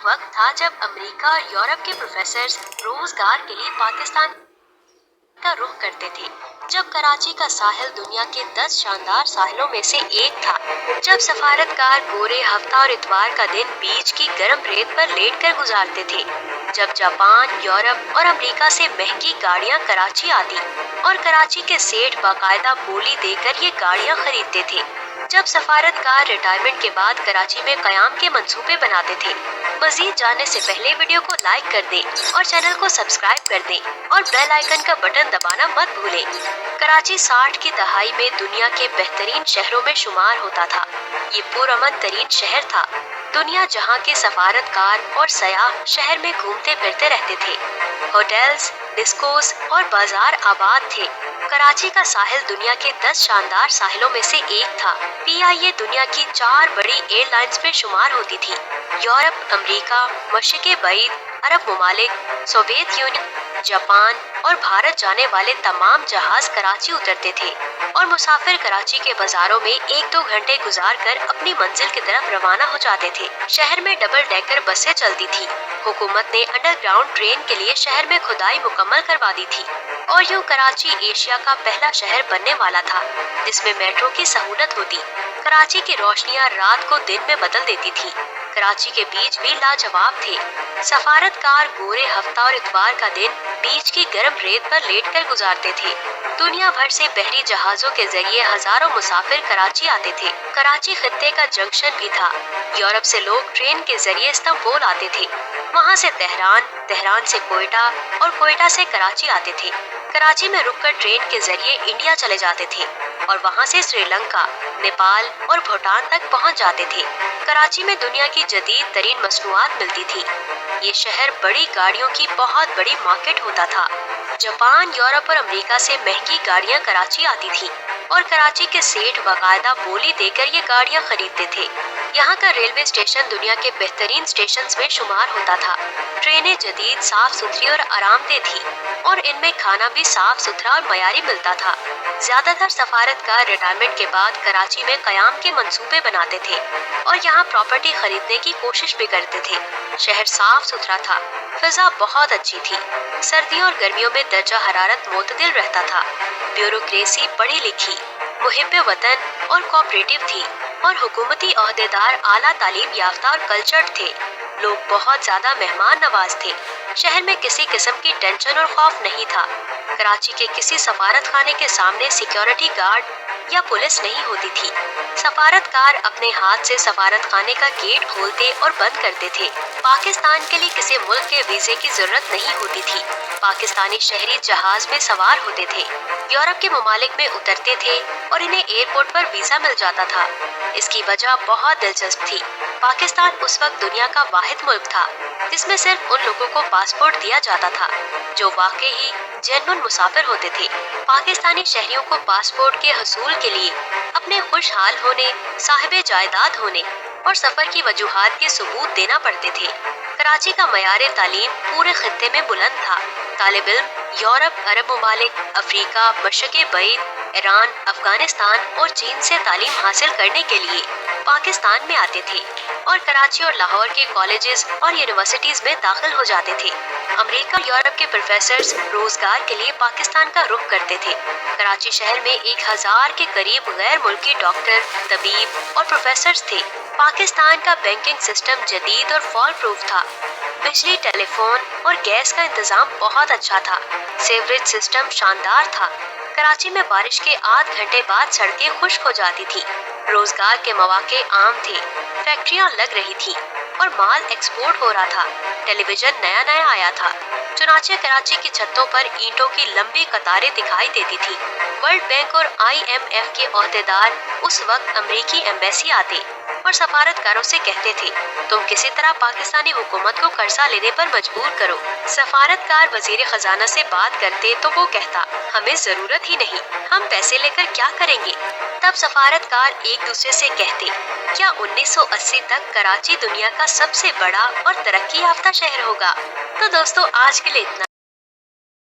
वक्त था जब अमेरिका और यूरोप के प्रोफेसर रोजगार के लिए पाकिस्तान का रुख करते थे। जब कराची का साहिल दुनिया के 10 शानदार साहिलों में से एक था, जब सफारतकार गोरे हफ्ता और इतवार का दिन बीच की गर्म रेत पर लेटकर गुजारते थे, जब जापान, यूरोप और अमेरिका से महंगी गाड़ियां कराची आती और कराची के सेठ बाकायदा बोली देकर ये गाड़ियां खरीदते थे, जब सफारतकार रिटायरमेंट के बाद कराची में कयाम के मंसूबे बनाते थे। मजीद जानने से पहले वीडियो को लाइक कर दें और चैनल को सब्सक्राइब कर दें और बेल आइकन का बटन दबाना मत भूलें। कराची 60 की दहाई में दुनिया के बेहतरीन शहरों में शुमार होता था। ये पुरअमन तरीन शहर था। दुनिया जहाँ के सफारतकार और सयाह शहर में घूमते फिरते रहते थे। होटल्स, डिस्कोस और बाजार आबाद थे। कराची का साहिल दुनिया के 10 शानदार साहिलों में से एक था। PIA दुनिया की 4 बड़ी एयरलाइंस में शुमार होती थी। यूरोप, अमेरिका, मशरिक़ बईद, अरब ममालिक, सोवियत यूनियन, जापान और भारत जाने वाले तमाम जहाज कराची उतरते थे और मुसाफिर कराची के बाजारों में 1-2 घंटे गुजार कर अपनी मंजिल की तरफ रवाना हो जाते थे। शहर में डबल डेकर बसें चलती थी। हुकूमत ने अंडरग्राउंड ट्रेन के लिए शहर में खुदाई मुकम्मल करवा दी थी और यूं कराची एशिया का पहला शहर बनने वाला था जिसमें मेट्रो की सहूलत होती। कराची की रोशनियां रात को दिन में बदल देती थी। कराची के बीच भी लाजवाब थे। सफारतकार गोरे हफ्ता और इतवार का दिन बीच की गर्म रेत पर लेटकर गुजारते थे। दुनिया भर से बहरी जहाजों के जरिए हजारों मुसाफिर कराची आते थे। कराची खित्ते का जंक्शन भी था। यूरोप से लोग ट्रेन के जरिए इस्तांबुल आते थे, वहाँ से तेहरान, तेहरान से कोयटा और कोयटा से कराची आते थे। कराची में रुककर ट्रेन के जरिए इंडिया चले जाते थे और वहाँ से श्रीलंका, नेपाल और भूटान तक पहुँच जाते थे। कराची में दुनिया की जदीद तरीन मसनूआत मिलती थी। ये शहर बड़ी गाड़ियों की बहुत बड़ी मार्केट होता था। जापान, यूरोप और अमेरिका से महंगी गाड़ियाँ कराची आती थी और कराची के सेठ बाकायदा बोली देकर ये गाड़ियाँ खरीदते थे। यहाँ का रेलवे स्टेशन दुनिया के बेहतरीन स्टेशन में शुमार होता था। ट्रेनें जदीद, साफ सुथरी और आरामदेह थी और इनमें खाना भी साफ सुथरा और मयारी मिलता था। ज्यादातर सफारतकार रिटायरमेंट के बाद कराची में कयाम के मंसूबे बनाते थे और यहाँ प्रॉपर्टी खरीदने की कोशिश भी करते थे। शहर साफ सुथरा था, फिजा बहुत अच्छी थी। सर्दियों और गर्मियों में दर्जा हरारत मोतदिल रहता था। ब्यूरोक्रेसी पढ़ी लिखी, मुहिब्बे वतन और कोऑपरेटिव थी और हुकूमती ओहदेदार आला तालीम याफ्ता और कल्चर्ड थे। लोग बहुत ज्यादा मेहमान नवाज थे। शहर में किसी किस्म की टेंशन और खौफ नहीं था। कराची के किसी सफारत खाने के सामने सिक्योरिटी गार्ड या पुलिस नहीं होती थी। सफारतकार अपने हाथ से सफारत खाने का गेट खोलते और बंद करते थे। पाकिस्तान के लिए किसी मुल्क के वीजे की जरूरत नहीं होती थी। पाकिस्तानी शहरी जहाज में सवार होते थे, यूरोप के ममालिक में उतरते थे और इन्हें एयरपोर्ट पर वीजा मिल जाता था। इसकी वजह बहुत दिलचस्प थी। पाकिस्तान उस वक्त दुनिया का वाहिद मुल्क था जिसमें सिर्फ उन लोगों को पासपोर्ट दिया जाता था जो वाकई ही जेन्युइन मुसाफिर होते थे। पाकिस्तानी शहरियों को पासपोर्ट के हसूल के लिए अपने खुशहाल होने, साहिबे जायदाद होने और सफर की वजूहात के सबूत देना पड़ते थे। कराची का मयार तालीम पूरे खित्ते में बुलंद था। तालिब इल्म यूरोप, अरब ममालिक, अफ्रीका, मशरिक़ बईद, ईरान, अफगानिस्तान और चीन से तालीम हासिल करने के लिए पाकिस्तान में आते थे और कराची और लाहौर के कॉलेजेस और यूनिवर्सिटीज में दाखिल हो जाते थे। अमेरिका और यूरोप के प्रोफेसर्स रोजगार के लिए पाकिस्तान का रुख करते थे। कराची शहर में 1000 के करीब गैर मुल्की डॉक्टर, तबीब और प्रोफेसर्स थे। पाकिस्तान का बैंकिंग सिस्टम जदीद और फॉल प्रूफ था। बिजली, टेलीफोन और गैस का इंतजाम बहुत अच्छा था। सीवरेज सिस्टम शानदार था। कराची में बारिश के आध घंटे बाद सड़कें खुश्क हो जाती थी। रोजगार के मौके आम थे। फैक्ट्रियां लग रही थी और माल एक्सपोर्ट हो रहा था। टेलीविजन नया नया आया था। चुनाचे कराची की छतों पर ईंटों की लंबी कतारें दिखाई देती थी। वर्ल्ड बैंक और IMF के ओहदेदार उस वक्त अमेरिकी एम्बेसी आते और सफारतकारों से कहते थे, तुम किसी तरह पाकिस्तानी हुकूमत को कर्जा लेने पर मजबूर करो। सफारतकार वजीर खजाना से बात करते तो वो कहता, हमें जरूरत ही नहीं, हम पैसे लेकर क्या करेंगे। तब सफारतकार एक दूसरे से कहते, क्या 1980 तक कराची दुनिया का सबसे बड़ा और तरक्की याफ्ता शहर होगा। तो दोस्तों आज के लिए इतना।